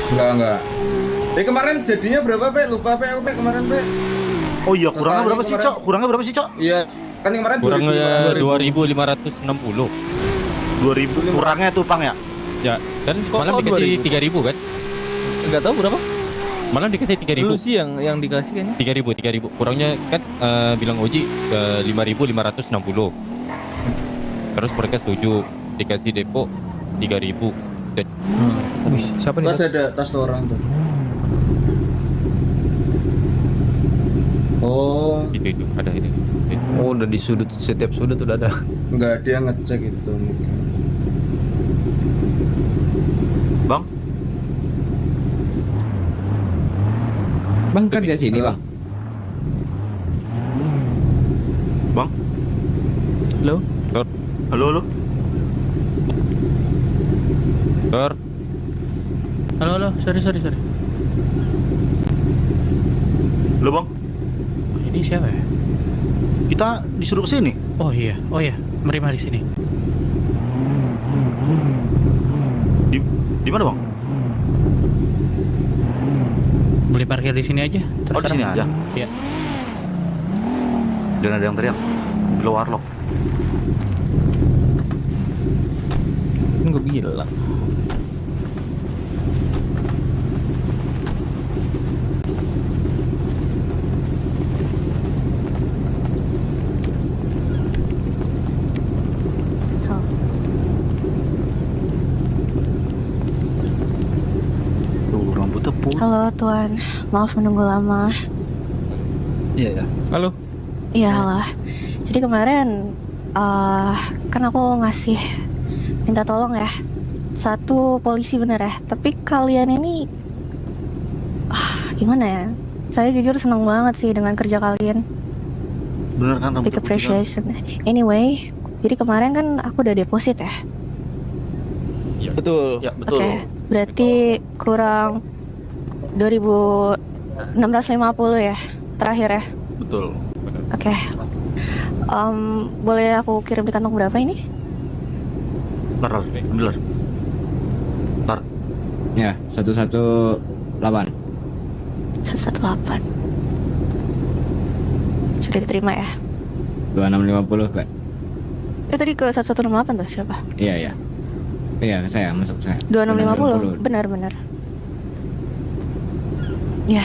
Enggak. Kemarin jadinya berapa, Pe? Lupa, Pe, aku, Pe, kemarin, Pe. Oh iya, kurangnya berapa sih, Cok? Kurangnya berapa sih, Cok? Iya, kan kemarin Kurangnya 2.560. 2.000 kurangnya tuh, Pang ya? Ya, kan Kok malah dikasih 2000? 3.000 kan? Enggak tahu berapa? Malah dikasih 3.000. Lu sih yang dikasih kayaknya. 3.000. Kurangnya kan bilang Oji 5.560. Terus mereka setuju dikasih depo 3.000. Wih, siapa nih? Pas ada tas orang tuh. Oh, Itu ada ini. Oh, udah di setiap sudut udah ada. enggak, dia ngecek itu mungkin. Bang? Bang kerja sini bang. Bang? Halo? Halo? Tor, Halo, sorry. Halo, Bang? Ini siapa ya? Kita disuruh ke sini. Oh iya, mari sini. Di mana, Bang? Boleh parkir di sini aja. Oh, di sini aja. Iya. Jangan ada yang teriak. Di luar loh. Kan gue bilang. Tuh, rambutnya putih. Halo Tuan, maaf menunggu lama. Iya ya. Halo. Iya halo. Jadi kemarin kan aku ngasih minta tolong ya, satu polisi bener ya. Tapi kalian ini gimana ya? Saya jujur senang banget sih dengan kerja kalian. Bener kan rambutnya Big putih kan? appreciation. Anyway, jadi kemarin kan aku udah deposit ya. Betul. Ya, betul. Oke, berarti kurang 2.650 ya terakhir ya. Betul. Oke. Boleh aku kirim di kantong berapa ini? Bentar, bener. Bentar. Ya 118. 118. Sudah diterima ya? 2650 Pak. Tadi ke 1168 tuh siapa? Iya. Iya saya masuk saya. 2650. Benar. Ya.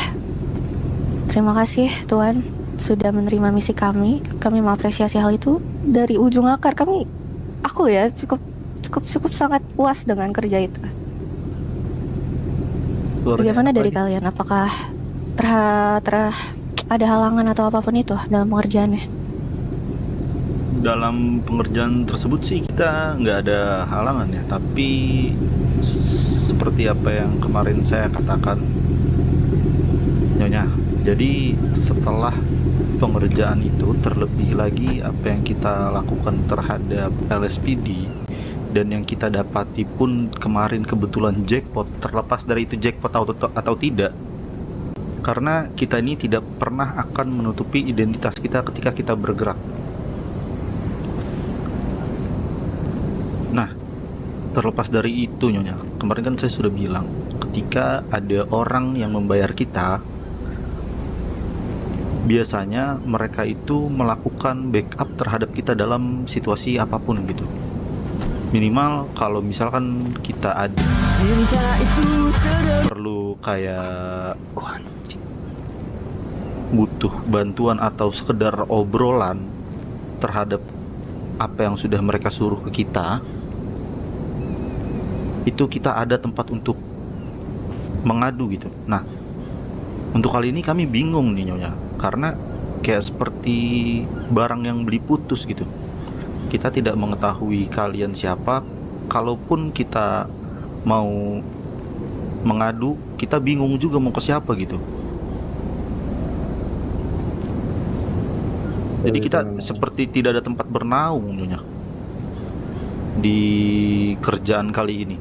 Terima kasih Tuan sudah menerima misi kami. Kami mengapresiasi hal itu dari ujung akar. Aku ya cukup sangat puas dengan kerja itu. Bagaimana dari kalian? Apakah ada halangan atau apapun itu dalam pengerjaannya? Dalam pengerjaan tersebut sih kita nggak ada halangan ya, tapi seperti apa yang kemarin saya katakan, Nyonya. Jadi setelah pengerjaan itu, terlebih lagi apa yang kita lakukan terhadap LSPD dan yang kita dapati pun kemarin kebetulan jackpot, terlepas dari itu jackpot atau tidak, karena kita ini tidak pernah akan menutupi identitas kita ketika kita bergerak. Nah, terlepas dari itu Nyonya, kemarin kan saya sudah bilang, ketika ada orang yang membayar kita, biasanya mereka itu melakukan backup terhadap kita dalam situasi apapun gitu. Minimal kalau misalkan kita ada perlu kayak butuh bantuan atau sekedar obrolan terhadap apa yang sudah mereka suruh ke kita, itu kita ada tempat untuk mengadu gitu. Nah, untuk kali ini kami bingung nih Nyonya, karena kayak seperti barang yang beli putus gitu. Kita tidak mengetahui kalian siapa. Kalaupun kita mau mengadu, kita bingung juga mau ke siapa gitu. Jadi kita seperti tidak ada tempat bernaung Nyonya di kerjaan kali ini.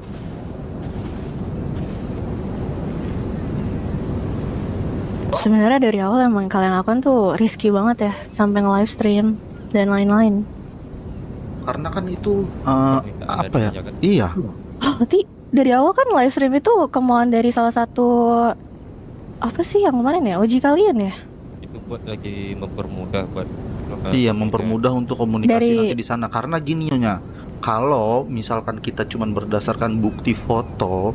Sebenarnya dari awal emang kalian lakukan tuh risky banget ya, sampai nge-live stream dan lain-lain. Karena kan itu Permintaan apa dari ya? penjaga. Iya. Oh, berarti dari awal kan live stream itu kemauan dari salah satu apa sih yang kemarin ya, uji kalian ya? Itu buat lagi mempermudah buat Iya, mempermudah untuk komunikasi Dari- nanti di sana. Karena gini Nyonya, kalau misalkan kita cuman berdasarkan bukti foto,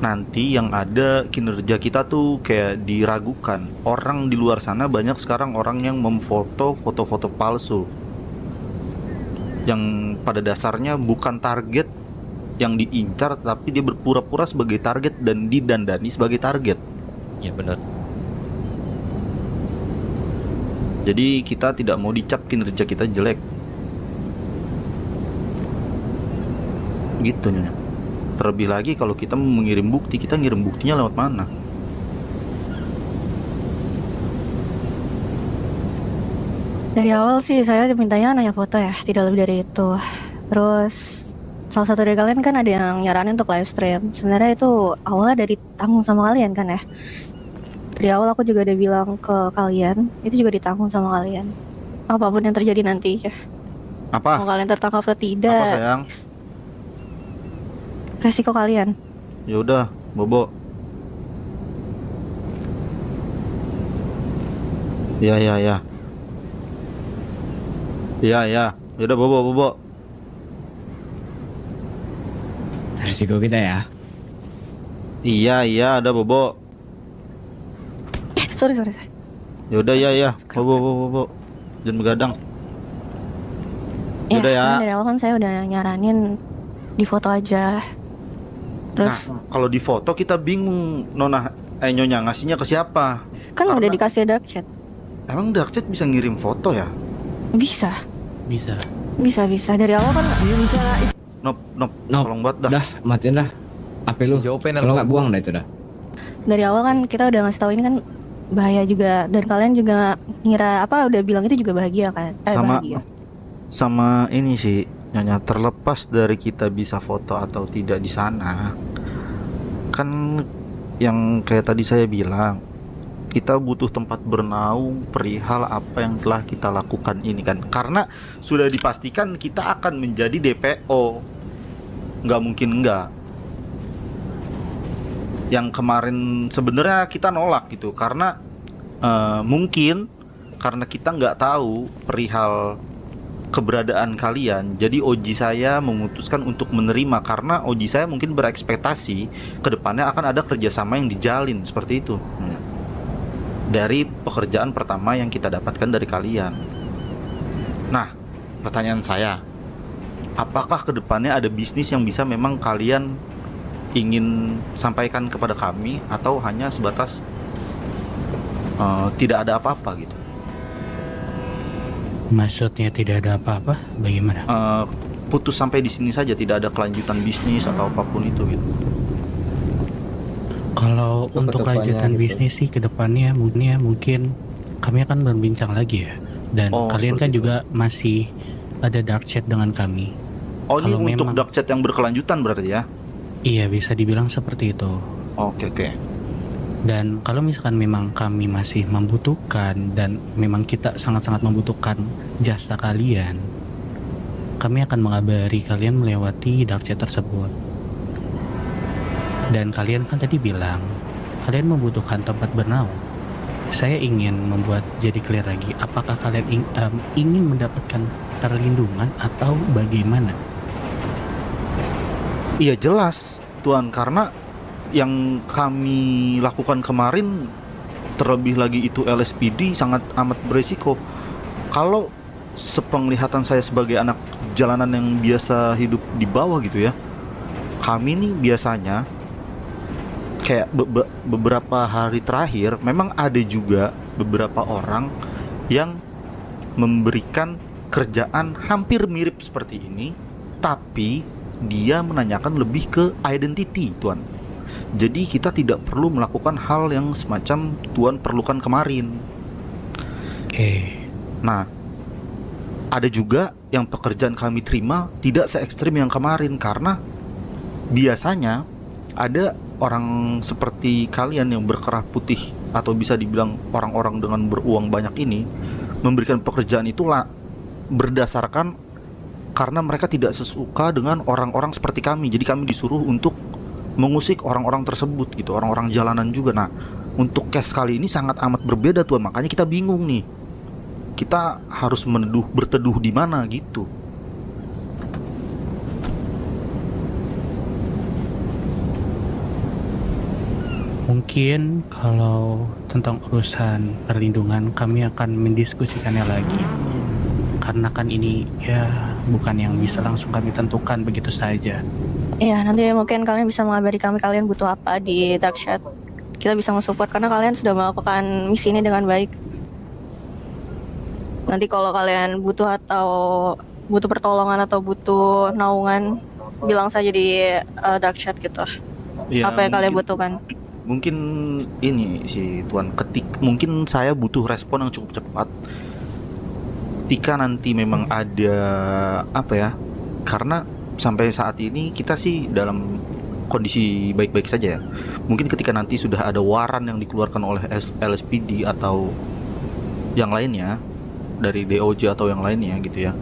nanti yang ada kinerja kita tuh kayak diragukan. Orang di luar sana banyak sekarang orang yang memfoto foto-foto palsu, yang pada dasarnya bukan target yang diincar, tapi dia berpura-pura sebagai target dan didandani sebagai target. Iya benar. Jadi kita tidak mau dicap kinerja kita jelek. Gitu Nyonya. Terlebih lagi kalau kita mau mengirim bukti, kita ngirim buktinya lewat mana? Dari awal sih saya mintanya nanya foto ya, tidak lebih dari itu. Terus salah satu dari kalian kan ada yang nyaranin untuk live stream. Sebenarnya itu awalnya dari tanggung sama kalian kan ya. Dari awal aku juga udah bilang ke kalian, itu juga ditanggung sama kalian. Apapun yang terjadi nanti ya. Apa? Mau kalian tertangkap atau Apa tidak, sayang? resiko kalian. Ya udah, Bobo. Ya ya ya. Ya ya. Yaudah Bobo. Resiko kita ya. Iya, ada Bobo. Sorry. Yaudah ya. Bobo. Jangan begadang. Ya, Yaudah ya. karena dari awal kan saya udah nyaranin di foto aja. Terus Nah, kalau di foto kita bingung, Nyonya ngasihnya ke siapa? kan udah karena- dikasih dark chat. Emang dark chat bisa ngirim foto ya? Bisa. Dari awal kan Nop, Nop. tolong banget dah. Dah, matiin dah. HP lu. Kalau nggak buang dah itu dah. dari awal kan kita udah ngasih tahu ini kan bahaya juga, dan kalian juga ngira udah bilang itu juga bahagia kan? Bahagia. Sama ini sih Nyonya, terlepas dari kita bisa foto atau tidak di sana, kan yang kayak tadi saya bilang, kita butuh tempat bernaung perihal apa yang telah kita lakukan ini kan, karena sudah dipastikan kita akan menjadi DPO, nggak mungkin enggak. Yang kemarin sebenarnya kita nolak gitu karena mungkin karena kita nggak tahu perihal keberadaan kalian, jadi Oji saya memutuskan untuk menerima karena Oji saya mungkin berekspektasi kedepannya akan ada kerjasama yang dijalin seperti itu dari pekerjaan pertama yang kita dapatkan dari kalian. Nah, pertanyaan saya, apakah kedepannya ada bisnis yang bisa memang kalian ingin sampaikan kepada kami atau hanya sebatas tidak ada apa-apa gitu? Maksudnya tidak ada apa-apa? Bagaimana? Putus sampai di sini saja, tidak ada kelanjutan bisnis atau apapun itu gitu. Kalau Untuk untuk kedepannya lanjutan gitu. bisnis sih kedepannya mungkin kami akan berbincang lagi ya. Dan Oh, kalian seperti kan itu. juga masih ada dark chat dengan kami. Oh, ini Kalau untuk memang- dark chat yang berkelanjutan berarti ya? Iya, bisa dibilang seperti itu. Oke. Dan kalau misalkan memang kami masih membutuhkan dan memang kita sangat-sangat membutuhkan jasa kalian, kami akan mengabari kalian melewati dark chat tersebut. Dan kalian kan tadi bilang kalian membutuhkan tempat bernaung. Saya ingin membuat jadi clear lagi, apakah kalian ingin mendapatkan perlindungan atau bagaimana? Iya jelas Tuan, karena yang kami lakukan kemarin, terlebih lagi itu LSPD, sangat amat beresiko. Kalau sepenglihatan saya sebagai anak jalanan yang biasa hidup di bawah gitu ya, kami nih biasanya kayak beberapa hari terakhir memang ada juga beberapa orang yang memberikan kerjaan hampir mirip seperti ini, tapi dia menanyakan lebih ke identity Tuan. Jadi kita tidak perlu melakukan hal yang semacam Tuan perlukan kemarin. Oke. Nah, ada juga yang pekerjaan kami terima tidak se-ekstrim yang kemarin, karena biasanya ada orang seperti kalian yang berkerah putih atau bisa dibilang orang-orang dengan beruang banyak ini memberikan pekerjaan itulah berdasarkan karena mereka tidak sesuka dengan orang-orang seperti kami. Jadi kami disuruh untuk mengusik orang-orang tersebut gitu, orang-orang jalanan juga. Nah, untuk case kali ini sangat amat berbeda Tuan, makanya kita bingung nih. Kita harus berteduh di mana gitu. Mungkin kalau tentang urusan perlindungan kami akan mendiskusikannya lagi. Karena kan ini ya bukan yang bisa langsung kami tentukan begitu saja. Iya, nanti mungkin kalian bisa mengabari kami kalian butuh apa di Dark Chat. Kita bisa mensupport karena kalian sudah melakukan misi ini dengan baik. Nanti kalau kalian butuh atau butuh pertolongan atau butuh naungan, bilang saja di Dark Chat gitu. Ya, Apa yang kalian butuhkan? Mungkin ini sih Tuan, mungkin saya butuh respon yang cukup cepat. Ketika nanti memang ada apa ya? Karena sampai saat ini kita sih dalam kondisi baik-baik saja ya. Mungkin ketika nanti sudah ada waran yang dikeluarkan oleh LSPD atau yang lainnya, dari DOJ atau yang lainnya gitu ya,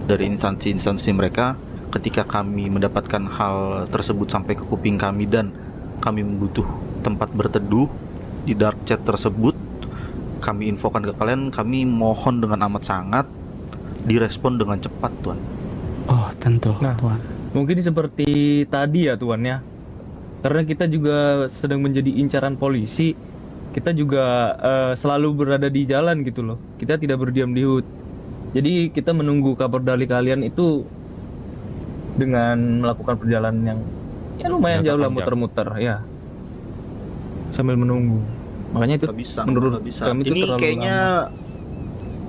dari instansi-instansi mereka, ketika kami mendapatkan hal tersebut sampai ke kuping kami dan kami butuh tempat berteduh di Dark Chat tersebut, kami infokan ke kalian. Kami mohon dengan amat sangat direspon dengan cepat Tuan. Oh tentu Nah. Tuan. Mungkin seperti tadi ya Tuan ya. Karena kita juga sedang menjadi incaran polisi, kita juga selalu berada di jalan gitu loh. Kita tidak berdiam di HUT. Jadi kita menunggu kabar dari kalian itu dengan melakukan perjalanan yang ya lumayan Agak jauh lah, panjang. muter-muter ya. Sambil menunggu. Makanya itu Nggak bisa, menurut nggak bisa. kami itu Ini terlalu kayaknya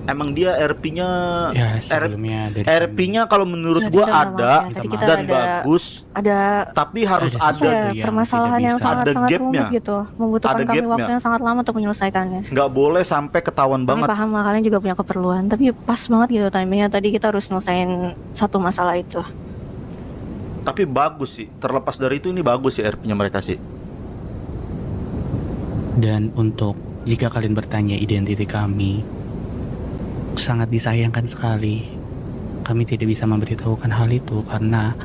emang dia RP-nya Ya sebelumnya dari RP-nya kalau menurut Ya, gua tidak ada maaf ya. Tadi kita dan ada- bagus, Ada tapi harus Ada ada, ya, yang permasalahan tidak yang bisa. sangat Ada sangat gapnya. rumit gitu, membutuhkan Ada kami gapnya. waktu yang sangat lama untuk menyelesaikannya. nggak boleh sampai ketahuan Kami banget. paham lah kalian juga punya keperluan, tapi pas banget gitu timingnya. Tadi kita harus nyelesain satu masalah itu. Tapi bagus sih, terlepas dari itu ini bagus sih RP-nya mereka sih. Dan untuk jika kalian bertanya identitas kami, sangat disayangkan sekali. Kami tidak bisa memberitahukan hal itu karena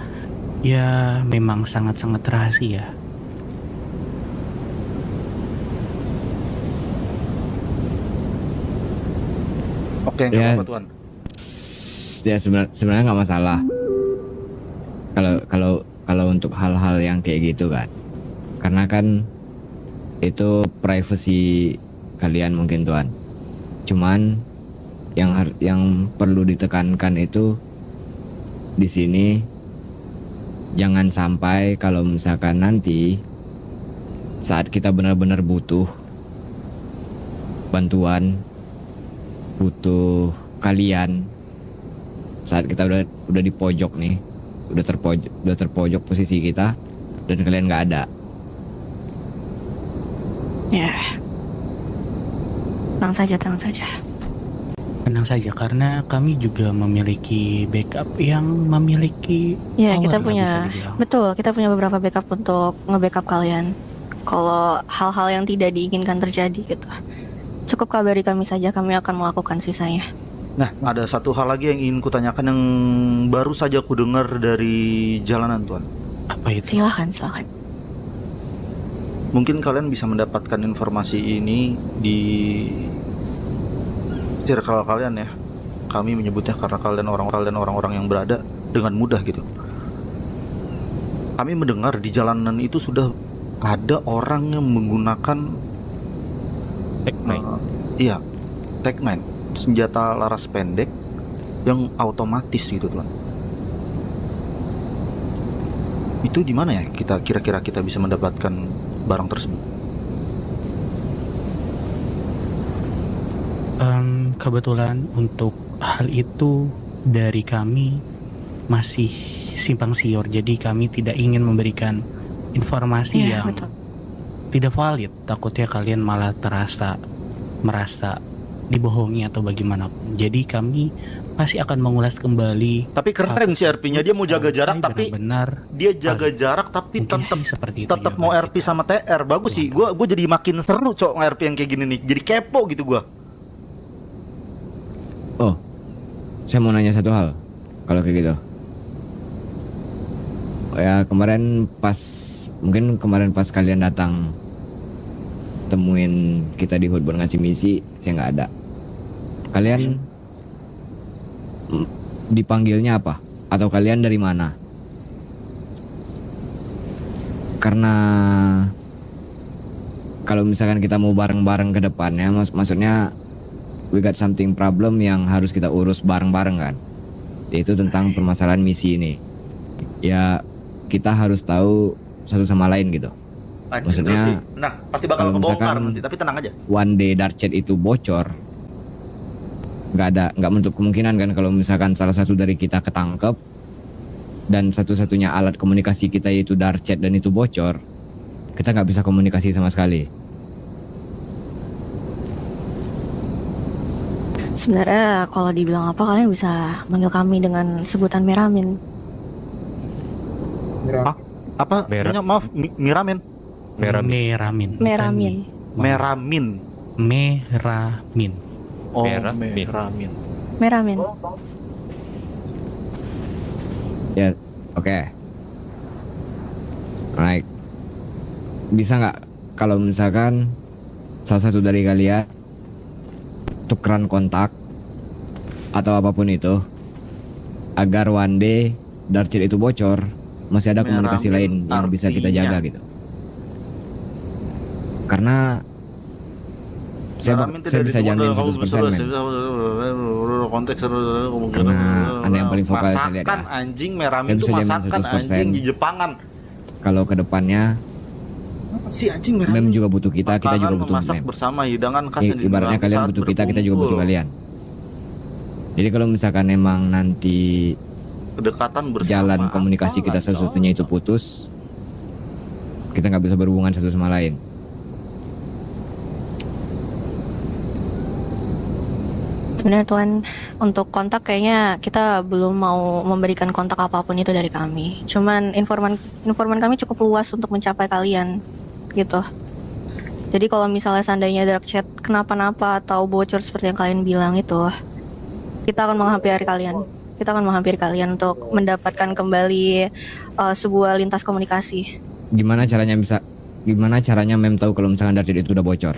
ya memang sangat-sangat rahasia. Oke, nggak Ya. apa-apa Tuan. Ya sebenarnya nggak masalah. Kalau untuk hal-hal yang kayak gitu kan, karena kan itu privasi kalian mungkin Tuan. Cuman yang perlu ditekankan itu di sini, jangan sampai kalau misalkan nanti saat kita benar-benar butuh bantuan, butuh kalian, saat kita udah di pojok nih, udah terpojok posisi kita dan kalian nggak ada. Ya, tenang saja, tenang saja. Tenang saja karena kami juga memiliki backup yang memiliki Ya, power kita lah punya, bisa dibilang. betul, kita punya beberapa backup untuk nge-backup kalian. Kalau hal-hal yang tidak diinginkan terjadi gitu, cukup kabari kami saja, kami akan melakukan sisanya. Nah, ada satu hal lagi yang ingin kutanyakan yang baru saja ku dengar dari jalanan Tuan. Apa itu? Silakan, silakan. Mungkin kalian bisa mendapatkan informasi ini di circle kalian ya. Kami menyebutnya karena kalian orang-orang yang berada dengan mudah gitu. Kami mendengar di jalanan itu sudah ada orang yang menggunakan Tech9. iya, Tech9, senjata laras pendek yang otomatis gitu Tuan. Itu di mana ya kita kira-kira kita bisa mendapatkan barang tersebut? Kebetulan untuk hal itu dari kami masih simpang siur, jadi kami tidak ingin memberikan informasi Iya, yang betul. tidak valid. Takutnya kalian malah merasa dibohongi atau bagaimanapun. Jadi kami pasti akan mengulas kembali. Tapi keren sih RP-nya, dia mau jaga jarak tapi benar dia jaga jarak tapi mungkin tetap sih seperti itu. tetap mau jawaban RP kita. sama TR. Bagus sih. Gua jadi makin seru cok RP yang kayak gini nih. Jadi kepo gitu gua. Saya mau nanya satu hal, kalau kayak gitu. Ya kemarin pas mungkin kemarin pas kalian datang temuin kita di HUD buat ngasih misi, saya nggak ada. Kalian dipanggilnya apa? Atau kalian dari mana? Karena kalau misalkan kita mau bareng-bareng ke depannya, maksudnya we got something problem yang harus kita urus bareng-bareng kan, yaitu tentang permasalahan misi ini. Ya kita harus tahu satu sama lain gitu. Maksudnya, nah pasti bakal kalau kebongkar misalkan- nanti, tapi tenang aja. One day dark chat itu bocor, nggak menutup kemungkinan kan kalau misalkan salah satu dari kita ketangkep dan satu-satunya alat komunikasi kita yaitu dark chat dan itu bocor, kita nggak bisa komunikasi sama sekali. Sebenarnya kalau dibilang apa, kalian bisa manggil kami dengan sebutan Meramin. Apa? Merah. Nyonya, maaf, Miramen. Meramin. Meramin. Meramin. Meramin. Oh, Meramin. Meramin. Meramin. Ya, oke. Alright. Bisa nggak kalau misalkan salah satu dari kalian tukeran kontak atau apapun itu agar one day dark chat itu bocor, masih ada komunikasi lain yang bisa kita jaga gitu. Karena saya bisa jamin 100% men. Konteks Karena Anda yang paling vokal saya lihat ya. masakan anjing, Meramin Saya itu bisa jamin masakan 100%. anjing di Jepangan. Kalau ke depannya Apa sih anjing Meramin? Mem juga butuh kita juga Makanan butuh memasak Mem. bersama hidangan khas yang Ibaratnya digelar kalian saat butuh kita juga butuh berkumpul. kalian. Jadi kalau misalkan emang nanti Kedekatan bersama. jalan komunikasi kita Apalah, satu-satunya itu putus, kita nggak bisa berhubungan satu sama lain. Sebenarnya Tuan, untuk kontak kayaknya kita belum mau memberikan kontak apapun itu dari kami. Cuman informan kami cukup luas untuk mencapai kalian, gitu. Jadi kalau misalnya seandainya dark chat kenapa-napa atau bocor seperti yang kalian bilang itu, kita akan menghampiri kalian. Kita akan menghampiri kalian untuk mendapatkan kembali sebuah lintas komunikasi. Gimana caranya Mem tahu kalau misalkan dark chat itu udah bocor?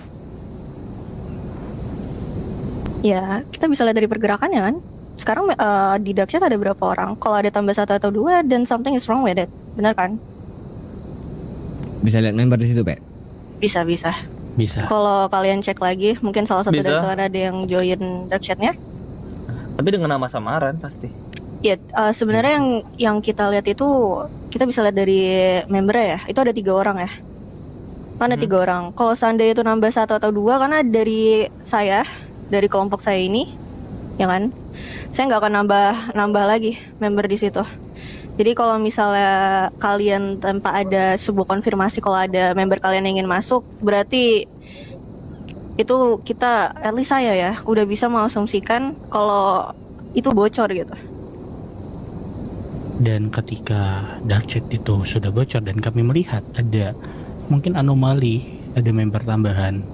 Ya, kita bisa lihat dari pergerakannya kan. Sekarang di dark chat ada berapa orang? Kalau ada tambah 1 atau 2, then something is wrong with it. Benar kan? Bisa lihat member di situ, Pak? Bisa. Bisa. Kalau kalian cek lagi, mungkin salah satu Bisa. dari kalian ada yang join dark chatnya. Tapi dengan nama samaran pasti. Ya, sebenarnya yang kita lihat itu, kita bisa lihat dari membernya ya. Itu ada 3 orang ya. Kan ada 3 orang. Kalau seandainya itu nambah 1 atau 2, karena dari saya, dari kelompok saya ini, ya kan, saya nggak akan nambah lagi member di situ. Jadi kalau misalnya kalian tanpa ada sebuah konfirmasi kalau ada member kalian yang ingin masuk, berarti itu kita, at least saya ya, udah bisa mengasumsikan kalau itu bocor gitu. Dan ketika dark chat itu sudah bocor dan kami melihat ada mungkin anomali, ada member tambahan,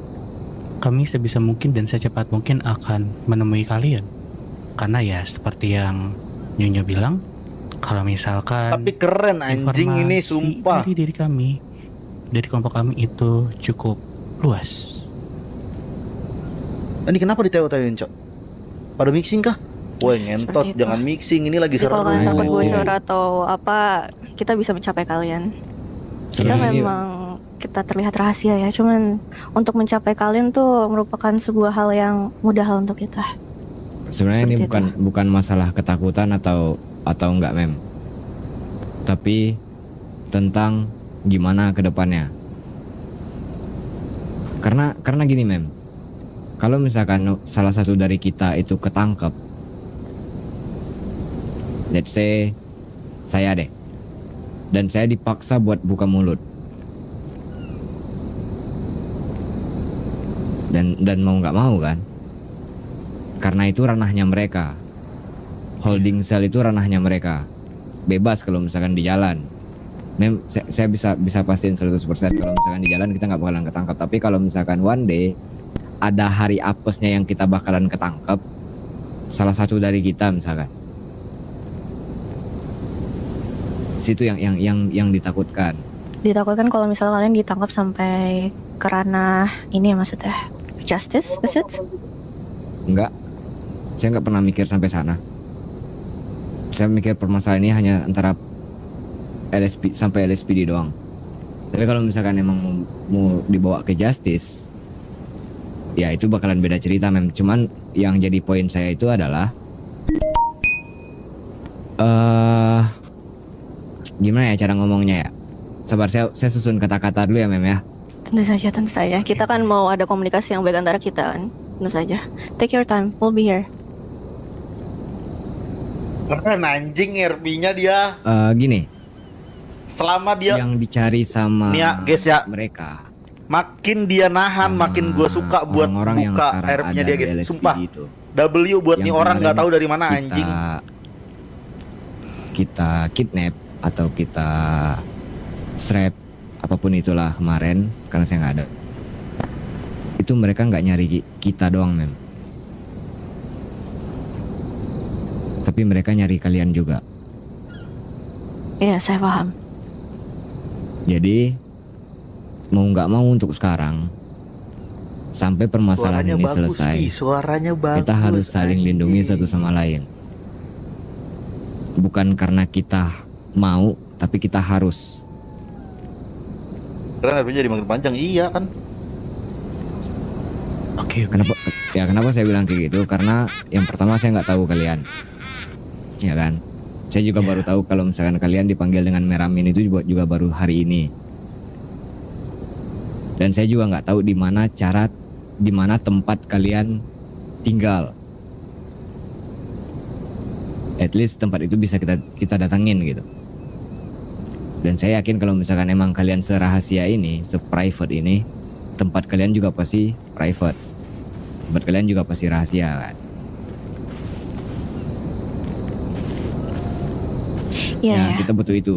kami sebisa mungkin dan secepat mungkin akan menemui kalian. Karena ya seperti yang Nyonya bilang, kalau misalkan Tapi keren anjing ini informasi sumpah. dari diri kami, dari kelompok kami itu cukup luas. Ini kenapa diteo-teoin, Cok? Pada mixing kah? Woi ngentot, Seperti itu. jangan mixing, ini lagi Jadi kalau seru. kalian takut Oh. bocor atau apa, kita bisa mencapai kalian. Kita Sebenarnya ini- memang kita terlihat rahasia ya, cuman untuk mencapai kalian tuh merupakan sebuah hal yang mudah untuk kita. Sebenarnya ini Seperti bukan masalah ketakutan atau enggak Mem, tapi tentang gimana ke depannya. Karena gini Mem, kalau misalkan salah satu dari kita itu ketangkep, let's say saya deh, dan saya dipaksa buat buka mulut, dan mau nggak mau kan, karena itu ranahnya mereka. Holding cell itu ranahnya mereka. Bebas kalau misalkan di jalan. Saya bisa pastiin 100% kalau misalkan di jalan kita nggak bakalan ketangkap. Tapi kalau misalkan one day ada hari apesnya yang kita bakalan ketangkap, salah satu dari kita misalkan, situ yang ditakutkan. Ditakutkan kalau misalnya kalian ditangkap sampai ke ranah ini ya maksudnya justice, is it? Enggak, saya nggak pernah mikir sampai sana. Saya mikir permasalahan ini hanya antara LSP sampai LSPD doang. Tapi kalau misalkan emang mau dibawa ke justice, ya itu bakalan beda cerita, mem. Cuman yang jadi poin saya itu adalah gimana ya cara ngomongnya ya? Sabar, saya susun kata-kata dulu ya, mem ya. Tentu saja, tentu saja. Kita kan mau ada komunikasi yang baik antara kita kan. Tentu saja. Take your time, we'll be here. Keren anjing RP-nya dia. Gini, Selama dia yang dicari sama nih ya, guys ya, mereka, makin dia nahan, sama makin gue suka buat orang-orang yang buka sekarang RP-nya ada dia di guys. LSPD Sumpah. itu. W buat Yang nih orang nggak kemarin tahu dari mana anjing. Kita kidnap atau kita strap apapun itulah kemarin, karena saya nggak ada, itu mereka nggak nyari kita doang, mem, tapi mereka nyari kalian juga. Iya, saya paham. Jadi mau nggak mau untuk sekarang sampai permasalahan Suaranya ini bagus, selesai, Pi. Suaranya bagus. kita harus saling anjing. lindungi satu sama lain. Bukan karena kita mau, tapi kita harus. Karena RP jadi makin panjang, iya kan? Oke, Kenapa saya bilang kayak gitu? Karena yang pertama saya nggak tahu kalian, ya kan? Saya juga Ya. baru tahu kalau misalkan kalian dipanggil dengan Meramin itu juga baru hari ini. Dan saya juga nggak tahu di mana tempat kalian tinggal. At least tempat itu bisa kita datangin gitu. Dan saya yakin kalau misalkan emang kalian serahasia ini, se-private ini, tempat kalian juga pasti private. Tempat kalian juga pasti rahasia kan. Iya, Ya, ya. kita butuh itu.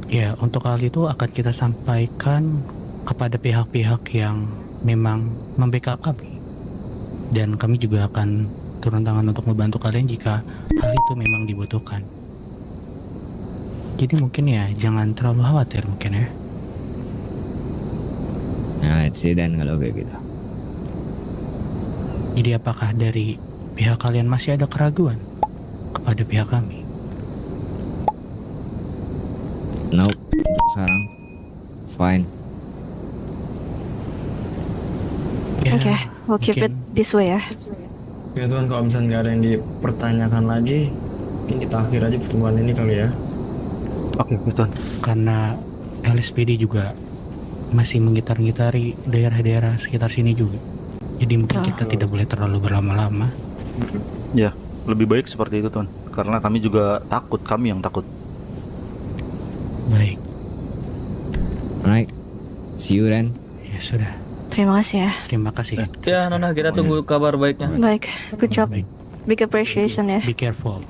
ya untuk hal itu akan kita sampaikan kepada pihak-pihak yang memang membackup kami. Dan kami juga akan turun tangan untuk membantu kalian jika hal itu memang dibutuhkan. Jadi mungkin ya jangan terlalu khawatir mungkin ya. Nah, let's see dan kalau kayak gitu. Jadi apakah dari pihak kalian masih ada keraguan kepada pihak kami? Nope, untuk sekarang it's fine. Ya, Oke, we'll keep it mungkin- this way ya. Ya Tuhan, kalau misalnya nggak ada yang dipertanyakan lagi, mungkin kita akhir aja pertemuan ini kali ya. Oke, betul. Karena LSPD juga masih menggitar-gitari daerah-daerah sekitar sini juga. Jadi mungkin kita tidak boleh terlalu berlama-lama. Lebih baik seperti itu, Tuan. Karena kami juga takut, kami yang takut. Baik, Alright, see you then. ya sudah. Terima kasih ya. Terima kasih. Ya, Nona, kita tunggu kabar baiknya. Baik, good job. Baik, Big appreciation ya. be careful.